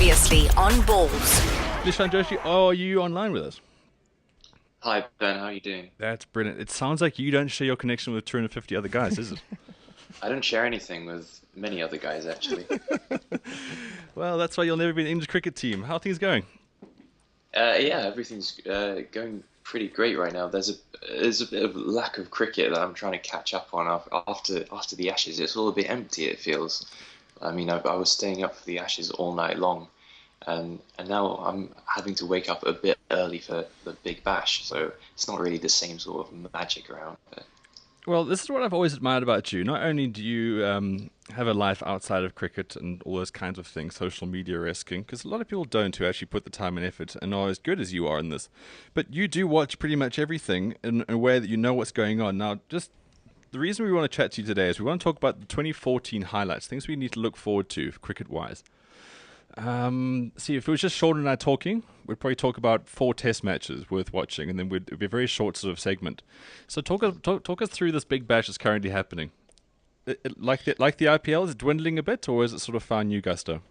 Previously on Blogz. Nishant, Joshi, are you online with us? Hi Ben, how are you doing? That's brilliant. It sounds like you don't share your connection with 250 other guys, is it? I don't share anything with many other guys actually. Well, that's why you'll never be in the English cricket team. How are things going? Yeah, everything's going pretty great right now. There's a bit of lack of cricket that I'm trying to catch up on after the Ashes. It's all a bit empty, it feels. I mean, I was staying up for the Ashes all night long, and now I'm having to wake up a bit early for the Big Bash, so it's not really the same sort of magic around it. Well, this is what I've always admired about you. Not only do you have a life outside of cricket and all those kinds of things, social media risking, because a lot of people don't who actually put the time and effort and are as good as you are in this, but you do watch pretty much everything in a way that you know what's going on. Now, just the reason we want to chat to you today is we want to talk about the 2014 highlights, things we need to look forward to cricket-wise. See, if it was just Sean and I talking, we'd probably talk about 4 test matches worth watching, and then it'd be a very short sort of segment. So talk us through this Big Bash that's currently happening. Like the IPL, is it dwindling a bit, or is it sort of found new gusto?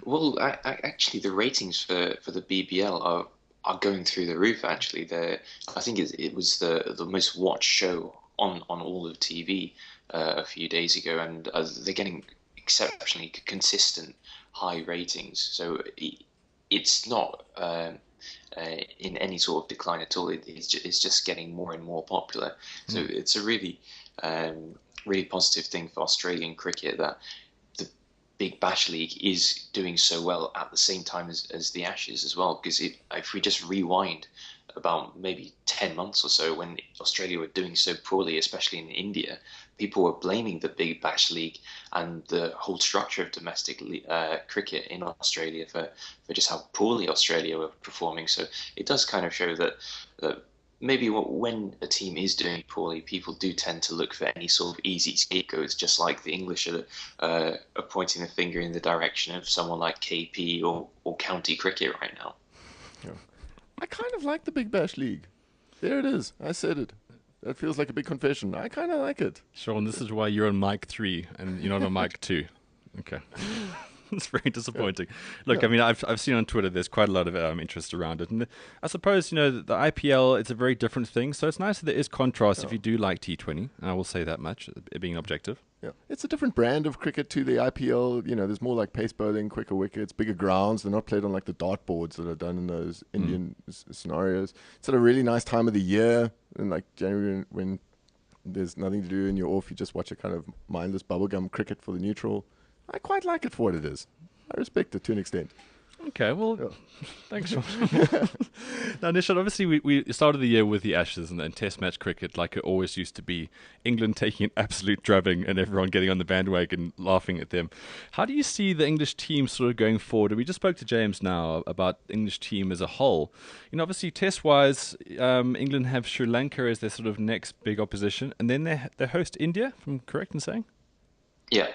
Well, actually, the ratings for the BBL are going through the roof. Actually, I think it was the most watched show on all of TV a few days ago, and they're getting exceptionally consistent high ratings. So it's not in any sort of decline at all. It's just getting more and more popular. So it's a really really positive thing for Australian cricket that the Big Bash League is doing so well at the same time as the Ashes as well. Because if we just rewind about maybe 10 months or so, when Australia were doing so poorly, especially in India, people were blaming the Big Bash League and the whole structure of domestic cricket in Australia for just how poorly Australia were performing. So it does kind of show that maybe when a team is doing poorly, people do tend to look for any sort of easy scapegoats, just like the English are pointing the finger in the direction of someone like KP or county cricket right now. Yeah. I kind of like the Big Bash League. There it is. I said it. That feels like a big confession. I kind of like it. Sean, this is why you're on mic 3 and you're not on mic 2. Okay. It's very disappointing. Yeah. Look, I mean, I've seen on Twitter there's quite a lot of interest around it. And I suppose, the IPL, it's a very different thing. So it's nice that there is contrast if you do like T20. And I will say that much, being objective. Yeah, it's a different brand of cricket to the IPL. There's more like pace bowling, quicker wickets, bigger grounds. They're not played on like the dartboards that are done in those Indian scenarios. It's at a really nice time of the year, in like January when there's nothing to do and you're off. You just watch a kind of mindless bubblegum cricket for the neutral. I quite like it for what it is. I respect it to an extent. Okay, well, thanks, Sean. Now, Nishant, obviously we started the year with the Ashes and Test match cricket like it always used to be. England taking an absolute drubbing and everyone getting on the bandwagon laughing at them. How do you see the English team sort of going forward? We just spoke to James now about the English team as a whole. Obviously Test-wise, England have Sri Lanka as their sort of next big opposition, and then they host India, if I'm correct in saying? Yeah.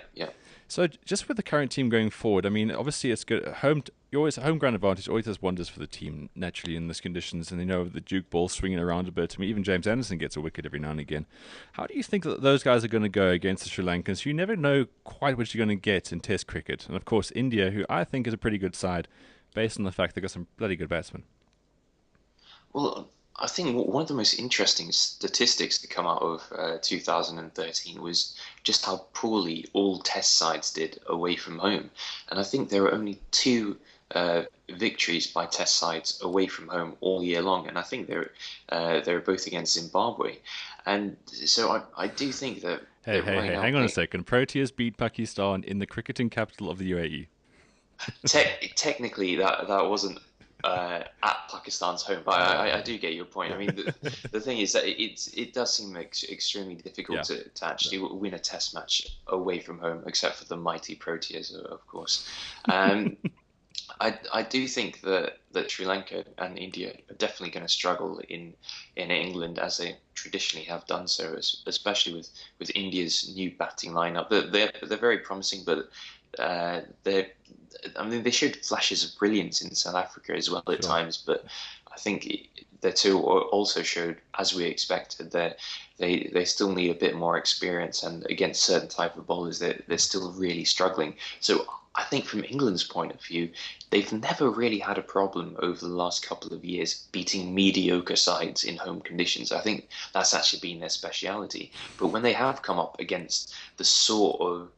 So just with the current team going forward, I mean, obviously it's good. Home ground advantage always does wonders for the team naturally in these conditions, and the Duke ball swinging around a bit. I mean, even James Anderson gets a wicket every now and again. How do you think that those guys are going to go against the Sri Lankans? You never know quite what you're going to get in Test cricket, and of course India, who I think is a pretty good side, based on the fact they've got some bloody good batsmen. Well, I think one of the most interesting statistics to come out of 2013 was just how poorly all Test sides did away from home. And I think there were only 2 victories by Test sides away from home all year long. And I think they were both against Zimbabwe. And so I do think that... Hey, hang on a second. Proteas beat Pakistan in the cricketing capital of the UAE. Technically, that wasn't... at Pakistan's home, but I do get your point. I mean, the thing is that it does seem extremely difficult to actually win a Test match away from home, except for the mighty Proteas, of course. I do think that Sri Lanka and India are definitely going to struggle in England, as they traditionally have done so, especially with India's new batting lineup. They're very promising, but they showed flashes of brilliance in South Africa as well at times, but I think the two also showed, as we expected, that they still need a bit more experience, and against certain type of bowlers, they're still really struggling. So I think from England's point of view, they've never really had a problem over the last couple of years beating mediocre sides in home conditions. I think that's actually been their speciality. But when they have come up against the sort of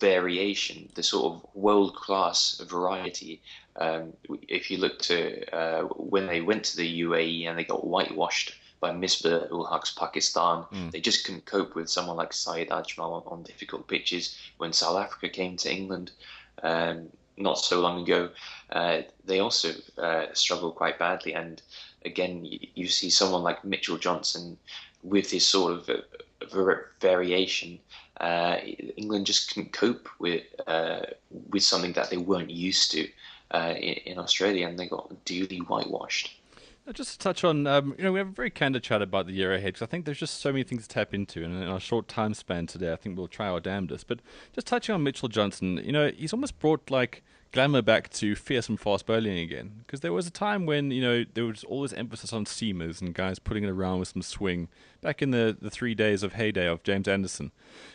variation, the sort of world-class variety. If you look to when they went to the UAE and they got whitewashed by Misbah-ul-Haq's Pakistan, they just couldn't cope with someone like Syed Ajmal on difficult pitches. When South Africa came to England not so long ago, they also struggled quite badly. And again, you see someone like Mitchell Johnson with his sort of variation. England just couldn't cope with something that they weren't used to in Australia, and they got duly whitewashed. Just to touch on, we have a very candid chat about the year ahead, because I think there's just so many things to tap into, and in our short time span today, I think we'll try our damnedest. But just touching on Mitchell Johnson, he's almost brought like glamour back to fearsome fast bowling again, because there was a time when there was all this emphasis on seamers and guys putting it around with some swing back in the 3 days of heyday of James Anderson.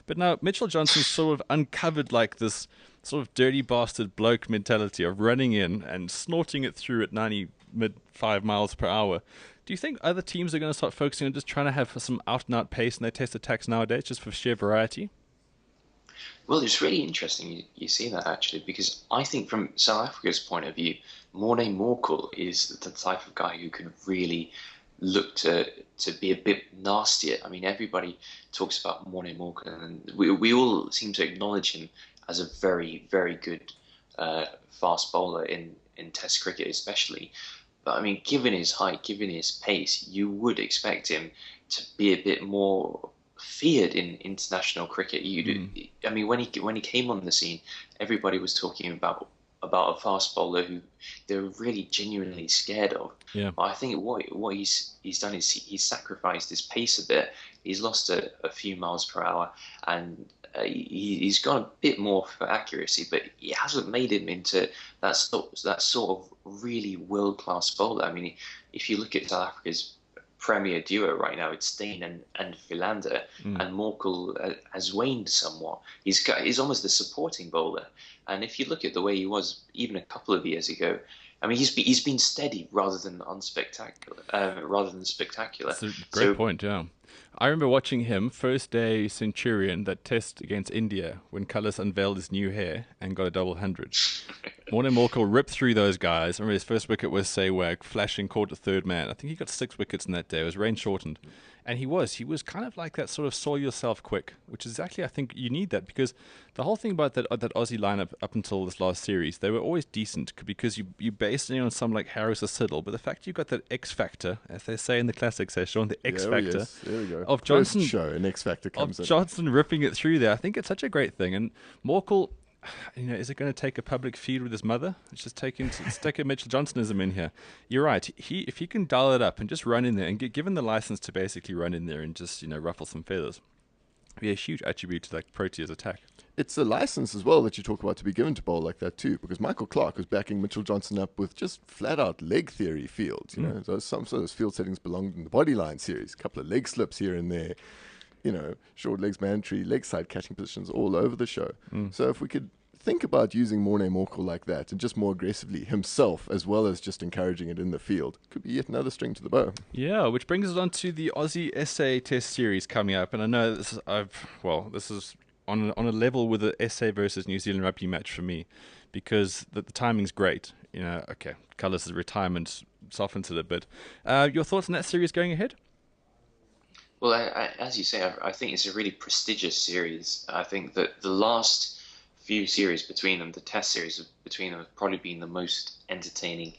But now Mitchell Johnson sort of uncovered like this sort of dirty bastard bloke mentality of running in and snorting it through at 95 miles per hour. Do you think other teams are going to start focusing on just trying to have some out-and-out pace in their test attacks nowadays, just for sheer variety? Well, it's really interesting you see that, actually, because I think from South Africa's point of view, Morne Morkel is the type of guy who can really look to be a bit nastier. I mean, everybody talks about Morne Morkel, and we all seem to acknowledge him as a very, very good fast bowler in Test cricket especially. But I mean, given his height, given his pace, you would expect him to be a bit more feared in international cricket. I mean, when he came on the scene, everybody was talking about a fast bowler who they were really genuinely scared of. Yeah. But I think what he's done is he's sacrificed his pace a bit. He's lost a few miles per hour, and he's gone a bit more for accuracy, but he hasn't made him into that sort of really world-class bowler. I mean, if you look at South Africa's premier duo right now, it's Steyn and Philander, and Morkel has waned somewhat. He's almost the supporting bowler, and if you look at the way he was even a couple of years ago, I mean, he's been steady rather than spectacular. That's a great point, yeah. I remember watching him first day Centurion, that test against India, when Cullis unveiled his new hair and got a double 100. Morne Morkel ripped through those guys. I remember his first wicket was Sehwag, flashing caught the third man. I think he got 6 wickets in that day. It was rain shortened. And he was kind of like that sort of soil yourself quick, which is exactly, I think you need that, because the whole thing about that Aussie lineup up until this last series, they were always decent because you based it on some like Harris or Siddle, but the fact you got that X factor, as they say in the classics, Sean, the X factor There we go. of Johnson, First show, an X factor comes in. Johnson ripping it through there. I think it's such a great thing. And Morkel, is it going to take a public feud with his mother? It's just stick a Mitchell Johnsonism in here. You're right. If he can dial it up and just run in there and get given the license to basically run in there and just ruffle some feathers, it'd be a huge attribute to like Proteas attack. It's a license as well that you talk about to be given to bowl like that too, because Michael Clark was backing Mitchell Johnson up with just flat out leg theory fields. So some of those field settings belonged in the Bodyline series. A couple of leg slips here and there. Short legs, mandatory, leg side catching positions all over the show. So if we could think about using Morne Morkel like that and just more aggressively himself, as well as just encouraging it in the field, could be yet another string to the bow. Yeah, which brings us on to the Aussie SA Test Series coming up, and I know this is on a level with the SA versus New Zealand rugby match for me, because the timing's great. Okay, Cullis' retirement softens it a bit. Your thoughts on that series going ahead? Well, as you say, I think it's a really prestigious series. I think that the last few series between them, the Test series between them, have probably been the most entertaining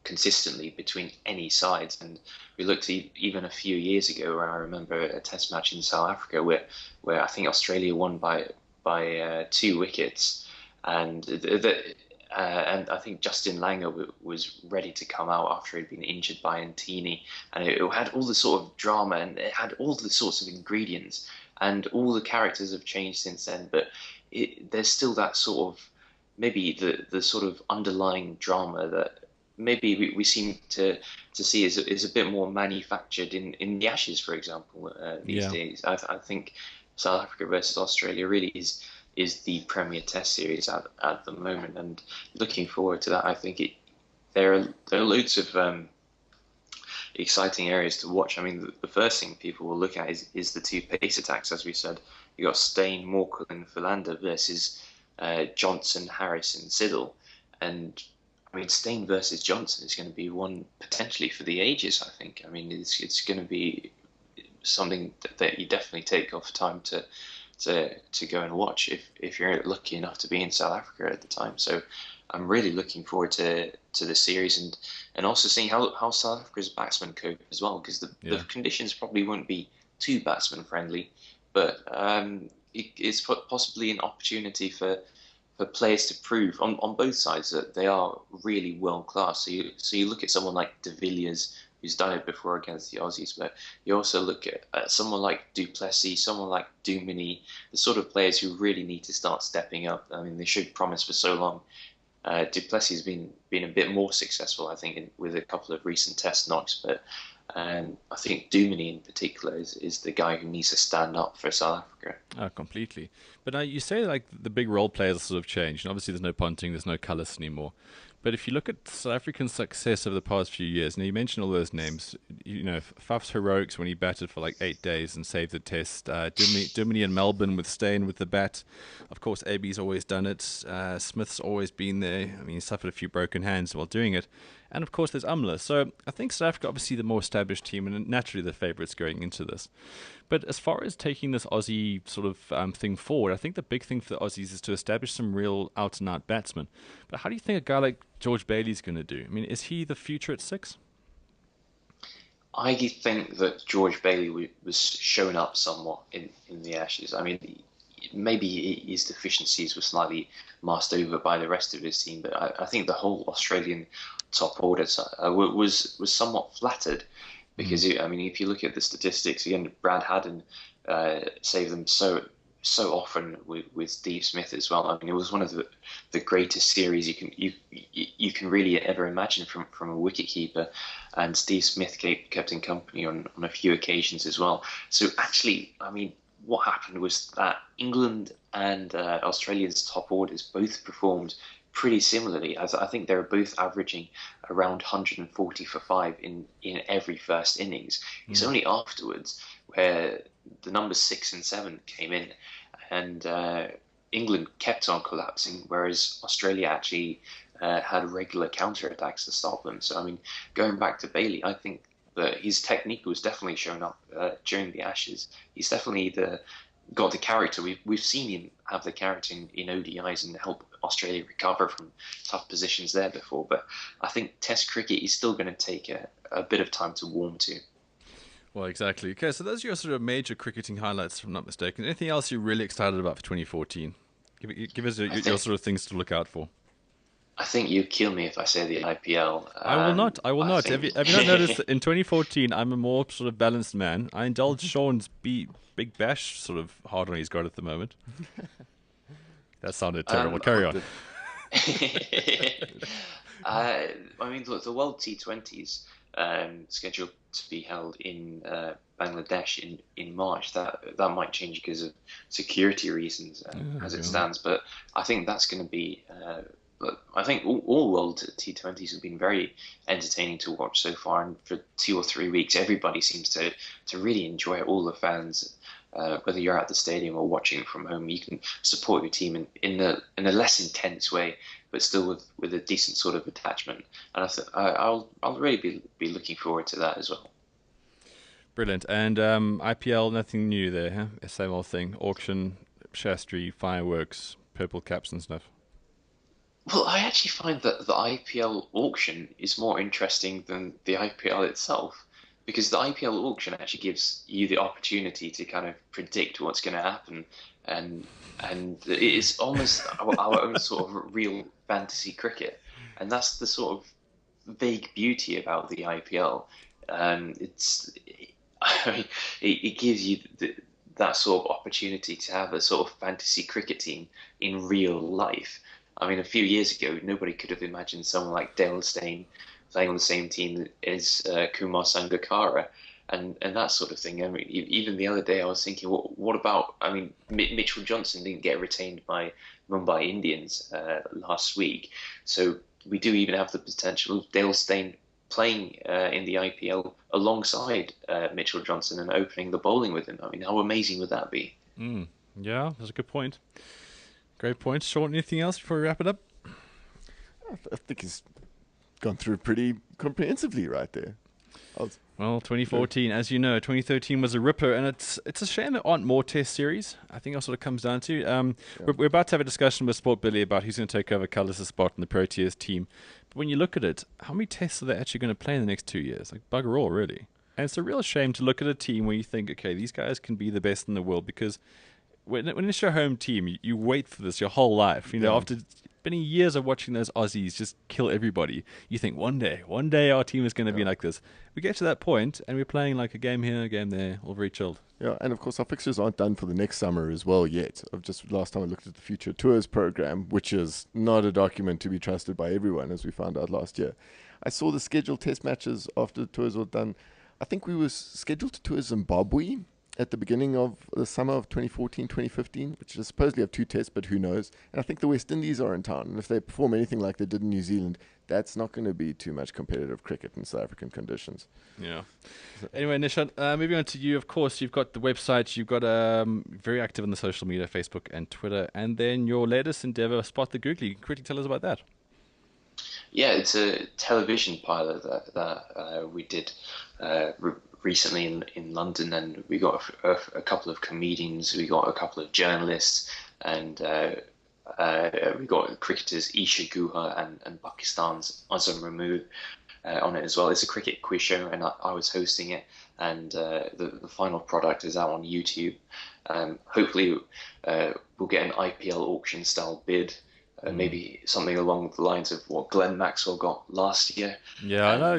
consistently between any sides. And we looked even a few years ago, where I remember a Test match in South Africa where I think Australia won by 2 wickets, and and I think Justin Langer was ready to come out after he'd been injured by Ntini, and it had all the sort of drama, and it had all the sorts of ingredients, and all the characters have changed since then, but there's still that sort of, maybe the sort of underlying drama that maybe we seem to see is a bit more manufactured in the Ashes, for example, these Yeah. days. I think South Africa versus Australia really is the premier Test series at the moment, and looking forward to that. I think there are loads of exciting areas to watch. I mean, the first thing people will look at is the two pace attacks, as we said. You got Steyn, Morkel, and Philander versus Johnson, Harris, and Siddle, and I mean, Steyn versus Johnson is going to be one potentially for the ages. I think. I mean, it's going to be something that you definitely take off time to go and watch if you're lucky enough to be in South Africa at the time. So I'm really looking forward to the series and also seeing how South Africa's batsmen cope as well, because the conditions probably won't be too batsman friendly, but it's possibly an opportunity for players to prove on both sides that they are really world class. So you look at someone like De Villiers, who's done it before against the Aussies, but you also look at someone like Du Plessis, someone like Duminy, the sort of players who really need to start stepping up. I mean, they showed promise for so long. Du Plessis has been a bit more successful, I think, with a couple of recent Test knocks, but I think Duminy in particular is the guy who needs to stand up for South Africa. Oh, completely. But you say like the big role players sort of changed. And obviously, there's no Ponting, there's no Cullis anymore. But if you look at South African success over the past few years, now you mentioned all those names, Faf's heroics when he batted for like 8 days and saved the Test, Duminy in Melbourne with Steyn with the bat. Of course, AB's always done it. Smith's always been there. I mean, he suffered a few broken hands while doing it. And of course, there's Umla. So I think South Africa, obviously the more established team and naturally the favourites going into this. But as far as taking this Aussie sort of thing forward, I think the big thing for the Aussies is to establish some real out-and-out batsmen. But how do you think a guy like George Bailey's going to do? I mean, is he the future at 6? I think that George Bailey was shown up somewhat in the Ashes. I mean, maybe his deficiencies were slightly masked over by the rest of his team, but I think the whole Australian top order was somewhat flattered because I mean, if you look at the statistics again, Brad Haddon saved them so often with Steve Smith as well. I mean, it was one of the greatest series you can really ever imagine from a wicketkeeper, and Steve Smith kept in company on a few occasions as well. So actually, I mean, what happened was that England and Australia's top orders both performed pretty similarly. I think they were both averaging around 140 for 5 in every first innings. It's only afterwards where the numbers 6 and 7 came in, and England kept on collapsing, whereas Australia actually had regular counter-attacks to stop them. So, I mean, going back to Bailey, I think that his technique was definitely shown up during the Ashes. He's definitely got the character. We've seen him have the character in ODIs and help Australia recover from tough positions there before. But I think Test cricket is still going to take a bit of time to warm to. Well, exactly. Okay, so those are your sort of major cricketing highlights, if I'm not mistaken. Anything else you're really excited about for 2014? Give us your sort of things to look out for. I think you'd kill me if I say the IPL. I will not. I will not. Have you not noticed that in 2014, I'm a more sort of balanced man? I indulge Sean's big bash sort of hard on he's got at the moment. That sounded terrible. Carry on. I mean, look, the World T20s scheduled to be held in Bangladesh in March. That might change because of security reasons as it stands. But I think that's going to be. I think all World T20s have been very entertaining to watch so far, and for 2 or 3 weeks, everybody seems to really enjoy it. All the fans, whether you're at the stadium or watching from home, you can support your team in a less intense way, but still with a decent sort of attachment. And I'll really be looking forward to that as well. Brilliant. And IPL, nothing new there, huh? Same old thing. Auction, Shastri, fireworks, purple caps and stuff. Well, I actually find that the IPL auction is more interesting than the IPL itself, because the IPL auction actually gives you the opportunity to kind of predict what's going to happen, and it is almost our own sort of real fantasy cricket, and that's the sort of vague beauty about the IPL. It gives you that sort of opportunity to have a sort of fantasy cricket team in real life. I mean, a few years ago, nobody could have imagined someone like Dale Steyn playing on the same team as Kumar Sangakkara and that sort of thing. I mean, even the other day, I was thinking, what about? I mean, Mitchell Johnson didn't get retained by Mumbai Indians last week, so we do even have the potential of Dale Steyn playing in the IPL alongside Mitchell Johnson and opening the bowling with him. I mean, how amazing would that be? Yeah, that's a good point. Great point. Sean, anything else before we wrap it up? I think he's gone through pretty comprehensively right there. Well, 2014, as you know, 2013 was a ripper, and it's a shame there aren't more test series. I think that's what it comes down to. We're about to have a discussion with Sport Billy about who's going to take over Cullis' spot in the Proteas team. But when you look at it, how many tests are they actually going to play in the next 2 years? Like, bugger all, really. And it's a real shame to look at a team where you think, okay, these guys can be the best in the world, because when it's your home team, you wait for this your whole life. You know, after many years of watching those Aussies just kill everybody, you think one day our team is going to be like this. We get to that point, and we're playing like a game here, a game there, all very chilled. Yeah, and of course our fixtures aren't done for the next summer as well yet. Last time I looked at the Future Tours program, which is not a document to be trusted by everyone, as we found out last year. I saw the scheduled test matches after the tours were done. I think we were scheduled to tour Zimbabwe at the beginning of the summer of 2014, 2015, which is supposedly have 2 tests, but who knows. And I think the West Indies are in town. And if they perform anything like they did in New Zealand, that's not going to be too much competitive cricket in South African conditions. Yeah. Anyway, Nishant, moving on to you, of course, you've got the website, you've got very active on the social media, Facebook and Twitter, and then your latest endeavor, Spot the Googly. Quickly tell us about that. Yeah, it's a television pilot that we did recently in London, and we got a couple of comedians, we got a couple of journalists, and we got cricketers Isha Guha and Pakistan's Azam Ramood on it as well. It's a cricket quiz show, and I was hosting it, and the final product is out on YouTube. Hopefully we'll get an IPL auction style bid. Maybe something along the lines of what Glenn Maxwell got last year. Yeah, I know.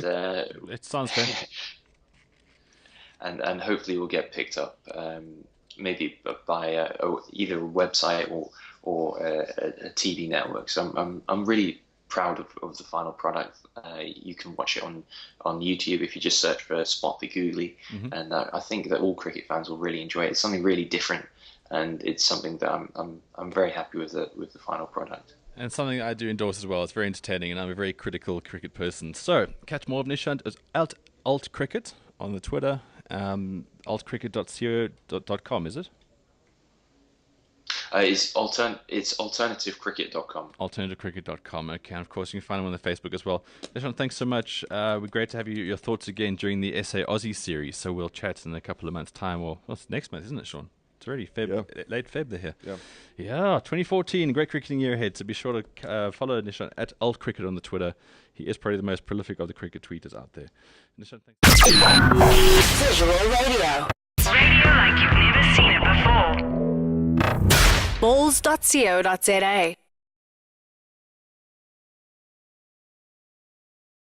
It sounds fair. And hopefully we'll get picked up, maybe by either a website or a TV network. So I'm really proud of the final product. You can watch it on YouTube if you just search for Spot the Googly, and I think that all cricket fans will really enjoy it. It's something really different, and it's something that I'm very happy with the final product. And something I do endorse as well. It's very entertaining, and I'm a very critical cricket person. So catch more of Nishant as Alt Cricket on the Twitter. altcricket.co.com, is it? It's alternativecricket.com. Alternativecricket.com. Okay, and of course you can find them on the Facebook as well. Nishant, thanks so much. We're great to have your thoughts again during the SA Aussie series. So we'll chat in a couple of months' time, or it's next month, isn't it, Sean? It's already late Feb they're here. Yeah, 2014, great cricketing year ahead. So be sure to follow Nishant at altcricket on the Twitter. He is probably the most prolific of the cricket tweeters out there. Nishant, thanks. Visual radio. Radio like you've never seen it before. Balls.co.za